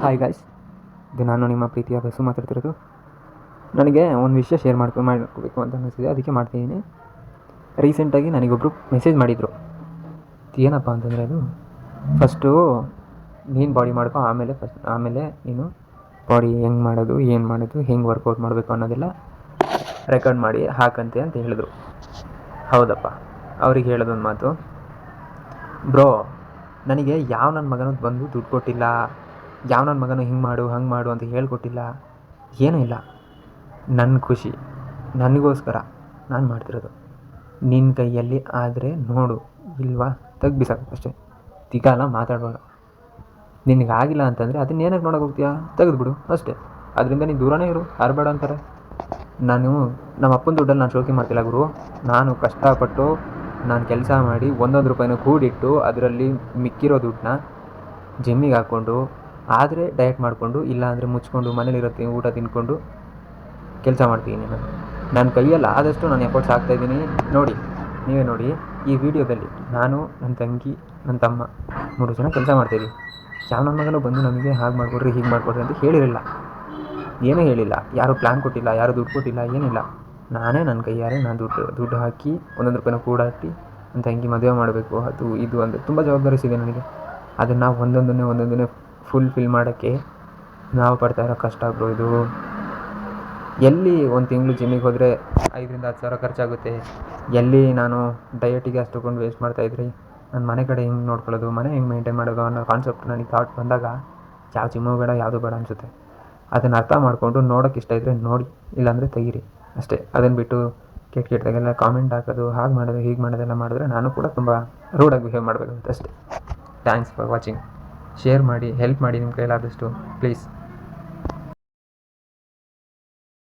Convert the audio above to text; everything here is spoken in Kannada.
ಹಾಯ್ ಗಾಯ್ಸ್, ಇದು ನಾನು ನಿಮ್ಮ ಪ್ರೀತಿಯ ಬಸ್ಸು ಮಾತಾಡ್ತಿರೋದು. ನನಗೆ ಒಂದು ವಿಷಯ ಶೇರ್ ಮಾಡ್ಕೋಬೇಕು ಅಂತ ಅನ್ನಿಸ್ತಿದೆ, ಅದಕ್ಕೆ ಮಾಡ್ತಿದ್ದೀನಿ. ರೀಸೆಂಟಾಗಿ ನನಗೊಬ್ಬರು ಮೆಸೇಜ್ ಮಾಡಿದರು. ಏನಪ್ಪ ಅಂತಂದರೆ, ಅದು ಫಸ್ಟು ನೀನು ಬಾಡಿ ಮಾಡ್ಕೊ, ಆಮೇಲೆ ನೀನು ಬಾಡಿ ಹೆಂಗೆ ಮಾಡೋದು, ಏನು ಮಾಡೋದು, ಹೆಂಗೆ ವರ್ಕೌಟ್ ಮಾಡಬೇಕು ಅನ್ನೋದೆಲ್ಲ ರೆಕಾರ್ಡ್ ಮಾಡಿ ಹಾಕಂತೆ ಅಂತ ಹೇಳಿದ್ರು. ಹೌದಪ್ಪ, ಅವ್ರಿಗೆ ಹೇಳೋದೊಂದು ಮಾತು, ಬ್ರೋ ನನಗೆ ಯಾವ ನನ್ನ ಮಗನೂ ಬಂದು ದುಡ್ಡು ಕೊಟ್ಟಿಲ್ಲ, ಯಾವ ನನ್ನ ಮಗನೂ ಹಿಂಗೆ ಮಾಡು ಹಂಗೆ ಮಾಡು ಅಂತ ಹೇಳ್ಕೊಟ್ಟಿಲ್ಲ, ಏನೂ ಇಲ್ಲ. ನನ್ನ ಖುಷಿ ನನಗೋಸ್ಕರ ನಾನು ಮಾಡ್ತಿರೋದು. ನಿನ್ನ ಕೈಯಲ್ಲಿ ಆದರೆ ನೋಡು, ಇಲ್ವಾ ಬಿಸಾಕು ಅಷ್ಟೇ. ತಿಗಾಲ ಮಾತಾಡಬೇಡ. ನಿನಗಾಗಿಲ್ಲ ಅಂತಂದರೆ ಅದನ್ನ ಏನಕ್ಕೆ ನೋಡೋಕೆ ಹೋಗ್ತೀಯಾ, ತೆಗೆದುಬಿಡು ಅಷ್ಟೇ. ಅದರಿಂದ ನೀನು ದೂರನೇ ಇರು, ಯಾರು ಅಂತಾರೆ. ನಾನು ನಮ್ಮ ಅಪ್ಪನ ದುಡ್ಡಲ್ಲಿ ನಾನು ಶೋಕಿ ಮಾಡ್ತಿಲ್ಲ ಗುರು. ನಾನು ಕಷ್ಟಪಟ್ಟು ನಾನು ಕೆಲಸ ಮಾಡಿ ಒಂದೊಂದು ರೂಪಾಯಿನ ಕೂಡಿಟ್ಟು ಅದರಲ್ಲಿ ಮಿಕ್ಕಿರೋ ದುಡ್ಡನ್ನ ಜಿಮ್ಮಿಗೆ ಹಾಕ್ಕೊಂಡು, ಆದರೆ ಡಯಟ್ ಮಾಡಿಕೊಂಡು, ಇಲ್ಲ ಅಂದರೆ ಮುಚ್ಕೊಂಡು ಮನೇಲಿರುತ್ತೆ ಊಟ ತಿಂದ್ಕೊಂಡು ಕೆಲಸ ಮಾಡ್ತೀನಿ. ನನ್ನ ಕೈಯಲ್ಲಿ ಆದಷ್ಟು ನಾನು ಎಫರ್ಟ್ಸ್ ಹಾಕ್ತಾಯಿದ್ದೀನಿ. ನೋಡಿ, ನೀವೇ ನೋಡಿ, ಈ ವಿಡಿಯೋದಲ್ಲಿ ನಾನು, ನನ್ನ ತಂಗಿ, ನನ್ನ ತಮ್ಮ 3 ಜನ ಕೆಲಸ ಮಾಡ್ತಾಯಿದ್ದೀವಿ. ಯಾವ ನನ್ನ ಮಗನೂ ಬಂದು ನಮಗೆ ಹಾಗೆ ಮಾಡಿಕೊಡ್ರಿ ಹೀಗೆ ಮಾಡಿಕೊಡ್ರಿ ಅಂತ ಹೇಳಿರಲಿಲ್ಲ, ಏನೂ ಹೇಳಿಲ್ಲ. ಯಾರೂ ಪ್ಲ್ಯಾನ್ ಕೊಟ್ಟಿಲ್ಲ, ಯಾರೂ ದುಡ್ಡು ಕೊಟ್ಟಿಲ್ಲ, ಏನಿಲ್ಲ. ನಾನೇ ನನ್ನ ಕೈಯಾರೆ ನಾನು ದುಡ್ಡು ಹಾಕಿ ಒಂದೊಂದು ರೂಪಾಯಿನ ಕೂಡಾಕಿ ನನ್ನ ತಂಗಿ ಮದುವೆ ಮಾಡಬೇಕು, ಅದು ಇದು ಅಂದರೆ ತುಂಬ ಜವಾಬ್ದಾರಿ ಸಿಗಿದೆ ನನಗೆ. ಅದನ್ನು ಒಂದೊಂದನ್ನೇ ಫುಲ್ಫಿಲ್ ಮಾಡೋಕ್ಕೆ ನಾವು ಪಡ್ತಾ ಇರೋ ಕಷ್ಟ ಬ್ರೋ ಇದು. ಎಲ್ಲಿ ಒಂದು ತಿಂಗಳು ಜಿಮ್ಮಿಗೆ ಹೋದರೆ 5,000 10,000 ಖರ್ಚಾಗುತ್ತೆ. ಎಲ್ಲಿ ನಾನು ಡಯಟಿಗೆ ಅಷ್ಟು ತೊಗೊಂಡು ವೇಸ್ಟ್ ಮಾಡ್ತಾಯಿದ್ರಿ. ನನ್ನ ಮನೆ ಕಡೆ ಹೆಂಗೆ ನೋಡ್ಕೊಳ್ಳೋದು, ಮನೆ ಹೆಂಗೆ ಮೇಂಟೈನ್ ಮಾಡೋದು ಅನ್ನೋ ಕಾನ್ಸೆಪ್ಟ್ ನನಗೆ ಥಾಟ್ ಬಂದಾಗ ಯಾವ ಜಿಮ್ಮು ಬೇಡ, ಯಾವುದೂ ಬೇಡ ಅನಿಸುತ್ತೆ. ಅದನ್ನು ಅರ್ಥ ಮಾಡಿಕೊಂಡು ನೋಡೋಕ್ಕೆ ಇಷ್ಟ ಇದ್ದರೆ ನೋಡಿ, ಇಲ್ಲಾಂದರೆ ತೆಗೀರಿ ಅಷ್ಟೇ. ಅದನ್ನು ಬಿಟ್ಟು ಕೆಟ್ಟದಾಗೆಲ್ಲ ಕಾಮೆಂಟ್ ಹಾಕೋದು, ಹಾಗೆ ಮಾಡೋದು ಹೀಗೆ ಮಾಡೋದೆಲ್ಲ ಮಾಡಿದ್ರೆ ನಾನು ಕೂಡ ತುಂಬ ರೂಡಾಗಿ ಬಿಹೇವ್ ಮಾಡಬೇಕಾಗುತ್ತೆ ಅಷ್ಟೇ. Thanks for watching. ಶೇರ್ ಮಾಡಿ, ಹೆಲ್ಪ್ ಮಾಡಿ ನಿಮ್ಮ ಕೈಲಾದಷ್ಟು ಪ್ಲೀಸ್.